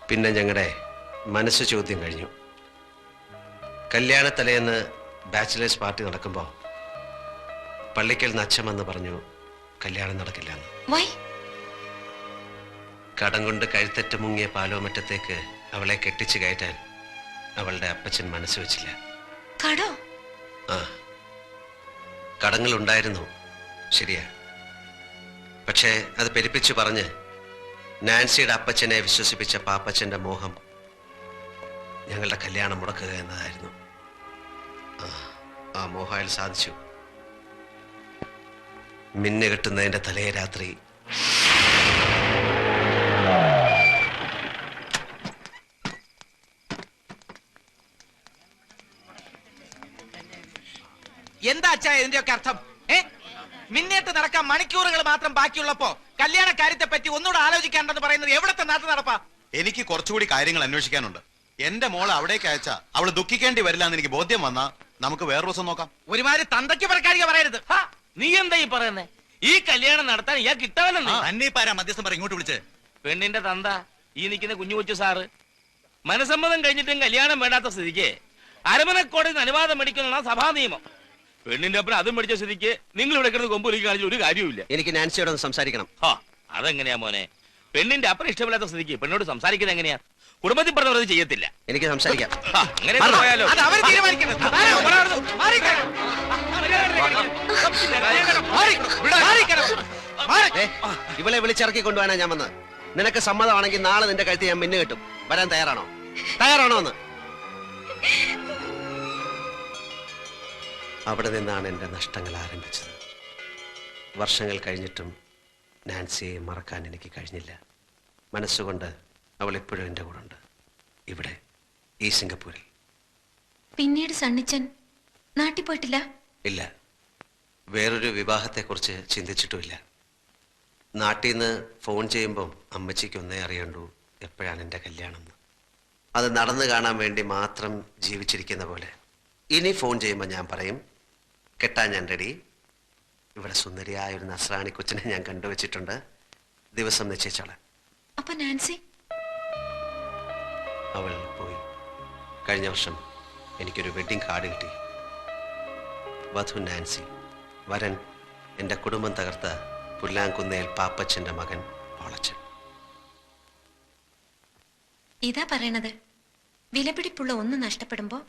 പിന്നെ ഞങ്ങളുടെ മനസ്സ് ചോദ്യം കഴിഞ്ഞു. കല്യാണത്തലേന്ന് ബാച്ചിലേഴ്സ് പാർട്ടി നടക്കുമ്പോൾ പള്ളിക്കൽ നിന്ന് അച്ഛൻ വന്ന് പറഞ്ഞു കല്യാണം നടക്കില്ലെന്ന്. കടം കൊണ്ട് കഴുത്തറ്റ് മുങ്ങിയ പാലോമറ്റത്തേക്ക് അവളെ കെട്ടിച്ചു കയറ്റാൻ അവളുടെ അപ്പച്ചൻ മനസ്സ് വെച്ചില്ല. ആ, കടങ്ങളുണ്ടായിരുന്നു, ശരിയാ. പക്ഷേ അത് പെരുപ്പിച്ചു പറഞ്ഞ് നാൻസിയുടെ അപ്പച്ചനെ വിശ്വസിപ്പിച്ച പാപ്പച്ചന്റെ മോഹം ഞങ്ങളുടെ കല്യാണം മുടക്കുക എന്നതായിരുന്നു. ആ മോഹം അയാൾ സാധിച്ചു. മിന്നു കെട്ടുന്നതിന്റെ തലേ രാത്രി എന്താ അച്ഛാ ഇതിന്റെയൊക്കെ അർത്ഥം? മിന്നേറ്റ് നടക്കാൻ മണിക്കൂറുകൾ മാത്രം ബാക്കിയുള്ളപ്പോ കല്യാണ കാര്യത്തെ പറ്റി ഒന്നുകൂടെ ആലോചിക്കാണ്ടെന്ന് പറയുന്നത് എവിടത്തെ നാട്ടു നടപ്പാ? എനിക്ക് കുറച്ചുകൂടി കാര്യങ്ങൾ അന്വേഷിക്കാനുണ്ട്. എന്റെ മോളെ അവിടേക്ക് അയച്ചാ അവള് ദുഃഖിക്കേണ്ടി വരില്ല എന്ന് എനിക്ക് ബോധ്യം വന്നാ നമുക്ക് വേറെ ദിവസം നോക്കാം. ഒരുമാതിരി തന്തയ്ക്ക് പറക്കാരിക പറയരുത്. നീ എന്താ ഈ പറയുന്നേ? ഈ കല്യാണം നടത്താൻ ഇയാൾ കിട്ടാവല്ലോ. അന്നീപ്പാരാ മധ്യസ്ഥം പറ ഇങ്ങോട്ട് വിളിച്ച്. പെണ്ണിന്റെ തന്ത ഈ നിൽക്കുന്ന കുഞ്ഞു കൊച്ചു സാറ് മനസമ്മതം കഴിഞ്ഞിട്ടും കല്യാണം വേണ്ടാത്ത സ്ഥിതിക്ക് അരമനക്കോടതി അനുവാദം മേടിക്കുന്ന സഭാ നിയമം. പെണ്ണിന്റെ അപ്പുറം അതും മേടിച്ച സ്ഥിതിക്ക് നിങ്ങൾ ഇവിടെ കിടന്ന് കൊമ്പൊലിക്ക് കാണിച്ച ഒരു കാര്യവുമില്ല. എനിക്ക് നാൻസിയോട് ഒന്ന് സംസാരിക്കണം. അതെങ്ങനെയാ മോനെ? പെണ്ണിന്റെ അപ്പുറം ഇഷ്ടമില്ലാത്ത സ്ഥിതിക്ക് പെണ്ണോട് സംസാരിക്കുന്നത് എങ്ങനെയാ? കുടുംബത്തിൽ പറഞ്ഞത് ചെയ്യത്തില്ല. എനിക്ക് സംസാരിക്കാം. അങ്ങനെ പോയാലോ? ഇവളെ വിളിച്ചിറക്കി കൊണ്ടുപോകാനാ ഞാൻ വന്നത്. നിനക്ക് സമ്മതമാണെങ്കിൽ നാളെ നിന്റെ കഴുത്തി ഞാൻ മിന്നു കെട്ടും. വരാൻ തയ്യാറാണോ? തയ്യാറാണോ എന്ന്? അവിടെ നിന്നാണ് എൻ്റെ നഷ്ടങ്ങൾ ആരംഭിച്ചത്. വർഷങ്ങൾ കഴിഞ്ഞിട്ടും നാൻസിയെ മറക്കാൻ എനിക്ക് കഴിഞ്ഞില്ല. മനസ്സുകൊണ്ട് അവൾ ഇപ്പോഴും എൻ്റെ കൂടെ ഉണ്ട്, ഇവിടെ ഈ സിംഗപ്പൂരിൽ. പിന്നീട് സണ്ണിച്ചൻ നാട്ടിൽ പോയിട്ടില്ല? ഇല്ല, വേറൊരു വിവാഹത്തെക്കുറിച്ച് ചിന്തിച്ചിട്ടുമില്ല. നാട്ടിൽ നിന്ന് ഫോൺ ചെയ്യുമ്പം അമ്മച്ചിക്ക് ഒന്നേ അറിയണ്ടു, എപ്പോഴാണ് എൻ്റെ കല്യാണം എന്ന്. അത് നടന്നു കാണാൻ വേണ്ടി മാത്രം ജീവിച്ചിരിക്കുന്ന പോലെ. ഇനി ഫോൺ ചെയ്യുമ്പോൾ ഞാൻ പറയും കെട്ടാൻ ഞാൻ റെഡി. ഇവിടെ സുന്ദരിയായ ഒരു നസ്രാണി കൊച്ചിനെ ഞാൻ കണ്ടുവച്ചിട്ടുണ്ട്, ദിവസം നിശ്ചയിച്ചോളാം. അപ്പൊ നാൻസി? അവൾ പോയി. കഴിഞ്ഞ വർഷം എനിക്കൊരു വെഡിങ് കാർഡ് കിട്ടി. വധു നാൻസി, വരൻ എൻ്റെ കുടുംബം തകർത്ത പുല്ലാങ്കുന്നേൽ പാപ്പച്ചൻ്റെ മകൻ പോളച്ചൻ. ഇതാ പറയണത്, വിലപിടിപ്പുള്ള ഒന്ന് നഷ്ടപ്പെടുമ്പോ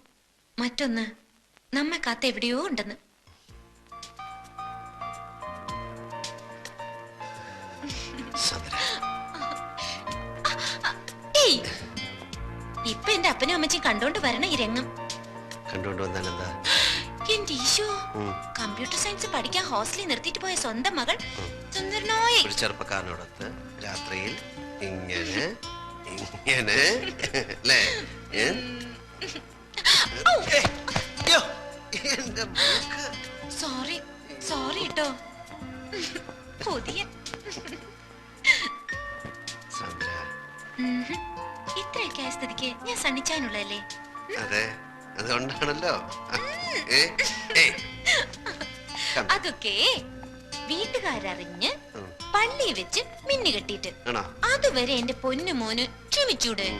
മറ്റൊന്ന് നമ്മെ കാത്ത് എവിടെയോ ഉണ്ടെന്ന്. ഇപ്പൊ എന്റെ അപ്പനും അമ്മച്ചും കണ്ടോണ്ട് വരണ ഈ രംഗം. കണ്ടോണ്ട് വന്നാൽ എന്താ? എന്റെ ഈശോ, കമ്പ്യൂട്ടർ സയൻസ് പഠിക്കാൻ ഹോസ്റ്റലിൽ നിർത്തിയിട്ട് പോയ സ്വന്തം മകൾ സുന്ദരനായ ഒരു ചെറുപ്പക്കാരനോടൊത്ത് രാത്രിയിൽ ഇങ്ങനെ ഇങ്ങനെ അല്ലേ? സോറി സോറി കേട്ടോ. പുതിയ ഇത്രയൊക്കെ ആയ സ്ഥിതിക്ക് ഞാൻ സണ്ണിച്ചാനുള്ളല്ലേ? അതെ, അതുകൊണ്ടാണല്ലോ. അതൊക്കെ വീട്ടുകാരറിഞ്ഞ് പള്ളി വെച്ച് മിന്നു കെട്ടിട്ട് അതുവരെ എന്റെ പൊന്നു മോന് ക്ഷമിച്ചൂടെ?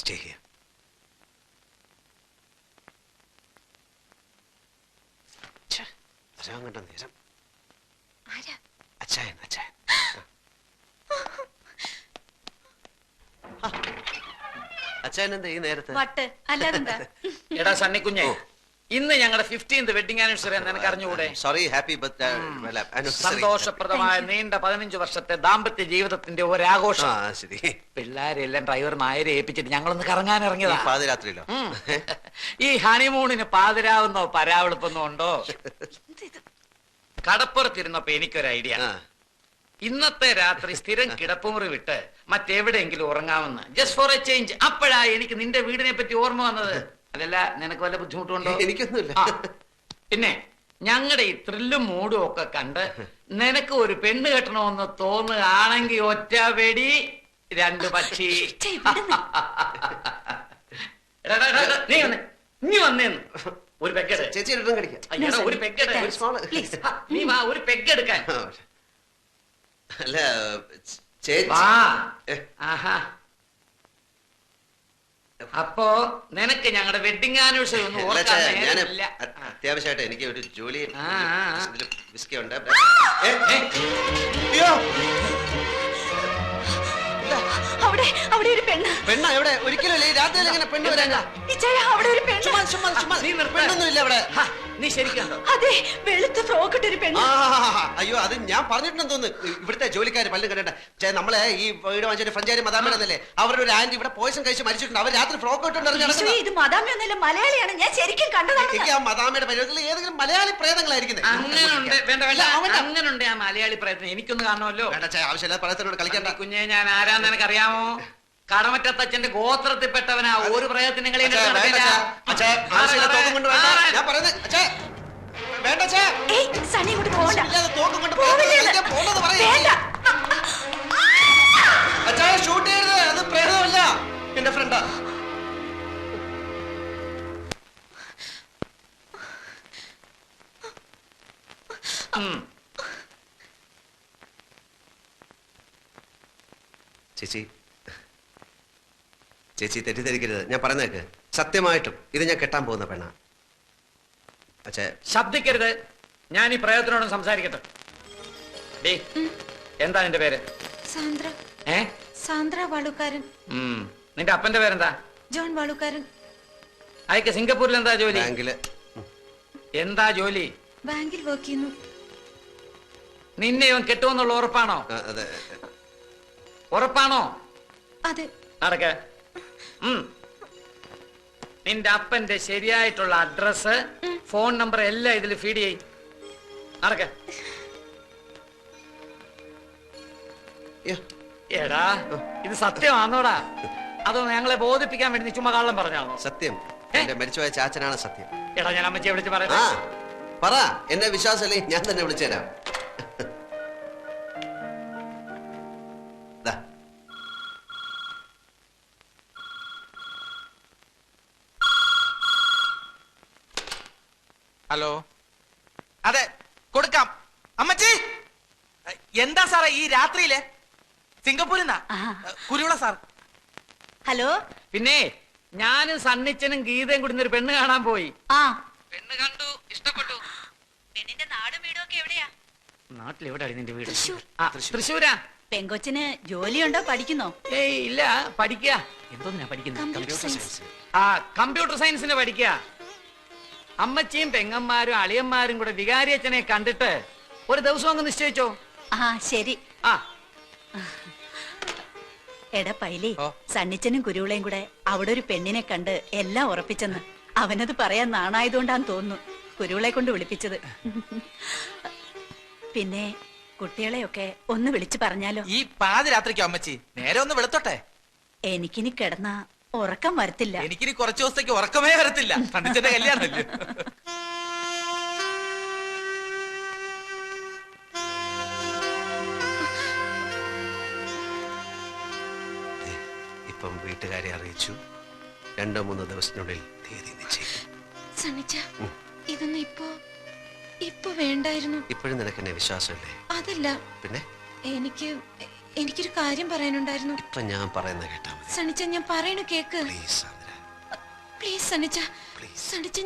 Stay here. കണ്ട നേരം അച്ചായൻ അച്ചായൻ. അച്ചായൻ എന്താ ഈ നേരത്തെ? എടാ സണ്ണിക്കുഞ്ഞെ, ഇന്ന് ഞങ്ങളുടെ 15th വെഡിങ് ആനിവേഴ്സറി നിനക്ക് അറിഞ്ഞുകൂടെ? സോറി, ഹാപ്പി സന്തോഷപ്രദമായ നീണ്ട 15 വർഷത്തെ ദാമ്പത്യ ജീവിതത്തിന്റെ ഒരാഘോഷം. പിള്ളേരെല്ലാം ഡ്രൈവർ നായരെ ഏൽപ്പിച്ചിട്ട് ഞങ്ങളൊന്ന് കറങ്ങാൻ ഇറങ്ങിയതാ. പാതിരാത്രിയിലോ? ഈ ഹണിമൂണിന് പാതിരാവുന്നോ പരാവെളുപ്പൊന്നും ഉണ്ടോ? കടപ്പുറത്തിരുന്നപ്പോ എനിക്കൊരു ഐഡിയ. ഇന്നത്തെ രാത്രി സ്ഥിരം കിടപ്പുമുറി വിട്ട് മറ്റെവിടെയെങ്കിലും ഉറങ്ങാമെന്ന്, ജസ്റ്റ് ഫോർ എ ചേഞ്ച്. അപ്പോഴാ എനിക്ക് നിന്റെ വീടിനെ പറ്റി ഓർമ്മ വന്നത്. അതല്ല, നിനക്ക് വല്ല ബുദ്ധിമുട്ടുണ്ടോ? എനിക്കൊന്നുമില്ല. പിന്നെ ഞങ്ങളുടെ ഈ ത്രില്ലും മൂടും ഒക്കെ കണ്ട് നിനക്ക് ഒരു പെണ്ണ് കെട്ടണമെന്ന് തോന്നുകയാണെങ്കിൽ ഒറ്റ വെടി 2 പക്ഷി. എടാ, എടാ, എടാ, നീ വന്നേ, നീ വന്നേന്ന്. ഒരു പെഗ്ഗെട്. ചേച്ചി ഇട്ടും കടിക്കാം. എടാ, ഒരു പെഗ്ഗെട്. ഒരു small. നീ വാ, ഒരു പെഗ്ഗെടുക്കാൻ. അല്ല ചേച്ചി വാ. ഏ, ആഹാ. അപ്പോ നിനക്ക് ഞങ്ങളുടെ വെഡിങ് ആനിവേഴ്സറി ഒന്നും അല്ല, ഓർക്കാൻ ഞാൻ നേരമില്ല. അത്യാവശ്യമായിട്ട് എനിക്ക് ഒരു ജോലി ആ, ആ, ആ. വിസ്കി ഉണ്ട്. ഏ, അയ്യോ അവിടെ അവിടെ ഒരു പെണ്ണ്. പെണ്ണ എവിടെ? ഒരിക്കലും ഈ രാത്രിയിൽ എങ്ങനെ പെണ്ണ് വരാനാ? ഇച്ചയ, അവിടെ ഒരു പെണ്ണ്. ചുമ്മാ ചുമ്മാ ചുമ്മാ നീ നിർത്ത്. പെണ്ണൊന്നും ഇല്ല അവിടെ. ഹാ, നീ ശരിക്കുണ്ടോ? അതെ, വെളുത്ത ഫ്രോക്ക് ഇട്ടൊരു പെണ്ണ്. അയ്യോ അത് ഞാൻ പറഞ്ഞിട്ടുണ്ടെന്ന് തോന്നുന്നു. ഇവിടുത്തെ ജോലിക്കാർ പലരും കണ്ടിട്ട് നമ്മളെ ഈ വീട് വാങ്ങിച്ച ഫ്രഞ്ചാരി മദാമേടന്നല്ലേ, അവരുടെ ഒരു ആന്റി ഇവിടെ പോയിസൺ കഴിച്ച് മരിച്ചിട്ടുണ്ട്. അവർ രാത്രി ഫ്രോക്ക് ഇട്ടുണ്ടായിരുന്നു. ഈശോയെ, ഇത് മദാമിയൊന്നുമല്ല, മലയാളിയാണ്. ഞാൻ ശരിക്കും കണ്ടതാണ്. എനിക്ക് ആ മദാമയുടെ പരിപാടിയിൽ ഏതെങ്കിലും മലയാളി പ്രേതങ്ങളായിരിക്കുന്നത്. അങ്ങനുണ്ട്. വേണ്ട വേണ്ട, അല്ല, അവന്റെ- അങ്ങനുണ്ട് ആ മലയാളി പ്രയത്നം. എനിക്കൊന്ന് കാണണമല്ലോ. വേണ്ട ചേ, ആവശ്യമില്ല പ്രേതത്തിനോട് കളിക്കണ്ട. കുഞ്ഞെ, ഞാൻ ആരാന്ന് നിനക്കറിയാമോ? കടമറ്റത്തച്ഛന്റെ ഗോത്രത്തിൽപ്പെട്ടവനാ. ഒരു പ്രയത്നം നിങ്ങളെ അച്ഛാ, വേണ്ട ചേ. അച്ഛാ, ആവശ്യമില്ല തോക്കും കൊണ്ട് വേണ്ട. ഞാൻ പറയുന്നത് അച്ഛാ, വേണ്ട ചേ. ഏയ്, സണ്ണി ഇങ്ങോട്ട് പോകണ്ട. ഇല്ലാതെ തോക്കും കൊണ്ട് പോവില്ല. കളിക്കാൻ പോണെന്ന് പറയ്. വേണ്ട. അച്ഛാ ഷൂട്ട് ചെയ്യരുത്, അത് പ്രേതമല്ല, എന്റെ ഫ്രണ്ടാ. ചേച്ചി ചേച്ചി തെറ്റിദ്ധരിക്കരുത്, ഞാൻ പറയുന്നേക്ക്. സത്യമായിട്ടും ഇത് ഞാൻ കെട്ടാൻ പോകുന്ന പെണ്ണാ. അച്ഛാ ശബ്ദിക്കരുത്. ഞാൻ ഈ പ്രയത്നോടും സംസാരിക്കട്ടെ. ഡേ, എന്താ നിന്റെ പേര്? സാന്ദ്ര. ഏ, സാന്ദ്ര വാളുക്കാരൻ. നിന്റെ അപ്പന്റെ പേരെന്താ? ജോൺ വാളുക്കാരൻ. അയക്ക് സിംഗപ്പൂരിൽ എന്താ ജോലി? ബാങ്കില് എന്താ ജോലി? ബാങ്കിൽ വർക്ക് ചെയ്യുന്നു. നിന്നെ ഇവൻ കെട്ടുമെന്നുള്ള ഉറപ്പാണോ? അതെ. ഉറപ്പാണോ? അതെ. നടക്ക. നിന്റെ അപ്പന്റെ ശരിയായിട്ടുള്ള അഡ്രസ്, ഫോൺ നമ്പർ എല്ലാം ഇതിൽ ഫീഡ് ചെയ്. നടക്ക. എടാ, ഇത് സത്യമാണോടാ? അതോ ഞങ്ങളെ ബോധിപ്പിക്കാൻ വേണ്ടി നീ ചുമ്മാ കള്ളം പറഞ്ഞാണോ? സത്യം. എന്റെ മരിച്ചുപോയ ചാച്ചനാണ് സത്യം. എടാ, ഞാൻ അമ്മച്ചിയെ വിളിച്ച് ആ പറയാം. പറ, എന്നെ വിശ്വാസമല്ലേ, ഞാൻ തന്നെ വിളിച്ചുതരാം. ദാ. ഹലോ, അതെ കൊടുക്കാം. അമ്മച്ചി, എന്താ സാറേ ഈ രാത്രിയിലെ? സിംഗപ്പൂരിൽ നിന്നാ, കുരുവിള സാർ. ഹലോ. പിന്നെ ഞാനും സണ്ണിച്ചനും ഗീതയും കൂടി ഒരു പെണ്ണ് കാണാൻ പോയി. ആ, പെണ്ണ് കണ്ടു, ഇഷ്ടപ്പെട്ടു. പെണ്ണിന്റെ നാടും വീടും ഒക്കെ എവിടെയാ? നാട്ടിൽ എവിടെയാണ് നിന്റെ വീട്? തൃശ്ശൂർ. ആ, തൃശ്ശൂരാ. പെങ്കൊച്ചിന് ജോലിയുണ്ടോ, പഠിക്കുന്നോ? ഏയ് ഇല്ല, പഠിക്കുക. എന്തോന്നാ പഠിക്കുന്നത്? Computer science. ആ, കമ്പ്യൂട്ടർ സയൻസിന് പഠിക്കുക. അമ്മച്ചിയും പെങ്ങന്മാരും അളിയന്മാരും കൂടെ വികാരിയച്ഛനെ കണ്ടിട്ട് ഒരു ദിവസം അങ്ങ് നിശ്ചയിച്ചോ? ആ, ശരി. ആ, എടാ പൈലി, ഓ. സണ്ണിച്ചനും കുരുവിളയും കൂടെ അവിടെ ഒരു പെണ്ണിനെ കണ്ട് എല്ലാം ഉറപ്പിച്ചെന്ന്. അവനത് പറയാൻ നാണായതുകൊണ്ടാന്ന് തോന്നുന്നു കുരുവിളെ കൊണ്ട് വിളിപ്പിച്ചത്. പിന്നെ കുട്ടികളെയൊക്കെ ഒന്ന് വിളിച്ചു പറഞ്ഞാലോ? ഈ പാതിരാത്രിക്കോ അമ്മച്ചി? നേരെ ഒന്ന് വെളുത്തോട്ടെ. എനിക്കിനി കിടന്ന ഉറക്കം വരത്തില്ല. എനിക്കിനി കുറച്ചു ദിവസത്തേക്ക് ഉറക്കമേ വരത്തില്ല. സണ്ണിച്ചന്റെ കല്യാണമല്ലേ. ഇപ്പം വീട്ടുകാരെ അറിയിച്ചു. 2-3 ദിവസത്തിനുള്ളിൽ തീയതി നിശ്ചയിക്കും. സണ്ണിച്ച, ഇതൊന്നും ഇപ്പൊ വേണ്ടായിരുന്നു. ഇപ്പോഴും നിനക്ക് എന്നെ വിശ്വാസമില്ലേ? അതല്ല, പിന്നെ എനിക്കൊരു കാര്യം പറയാനുണ്ടായിരുന്നു. ഇപ്പൊ ഞാൻ പറയുന്ന കേട്ടാ മതി. സണ്ണിച്ച, ഞാൻ പറയണ കേക്ക്. പ്ലീസ് സാന്ദ്ര, പ്ലീസ് സണ്ണിച്ച. പ്ലീസ്. സണ്ണിച്ച,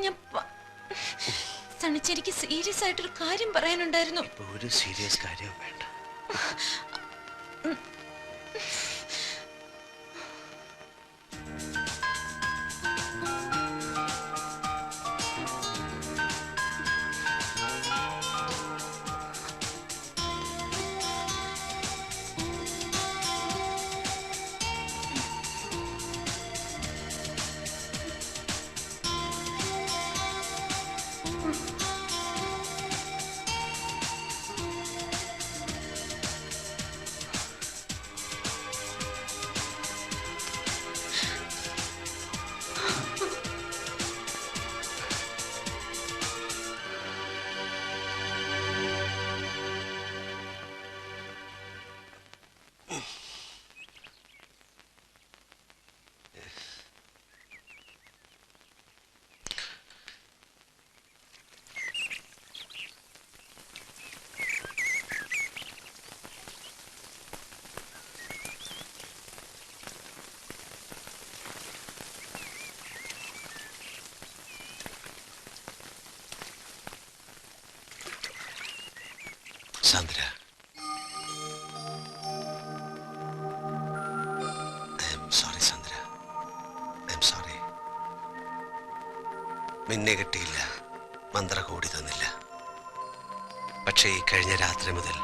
സണ്ണിച്ച, എനിക്ക് സീരിയസ് ആയിട്ടൊരു കാര്യം പറയാനുണ്ടായിരുന്നു. ഇപ്പൊ ഒരു സീരിയസ് കാര്യം വേണ്ട. Sandra, I'm sorry Sandra, I'm sorry. മിന്നെ കിട്ടിയില്ല, മന്ത്ര കൂടി തന്നില്ല. പക്ഷേ ഈ കഴിഞ്ഞ രാത്രി മുതൽ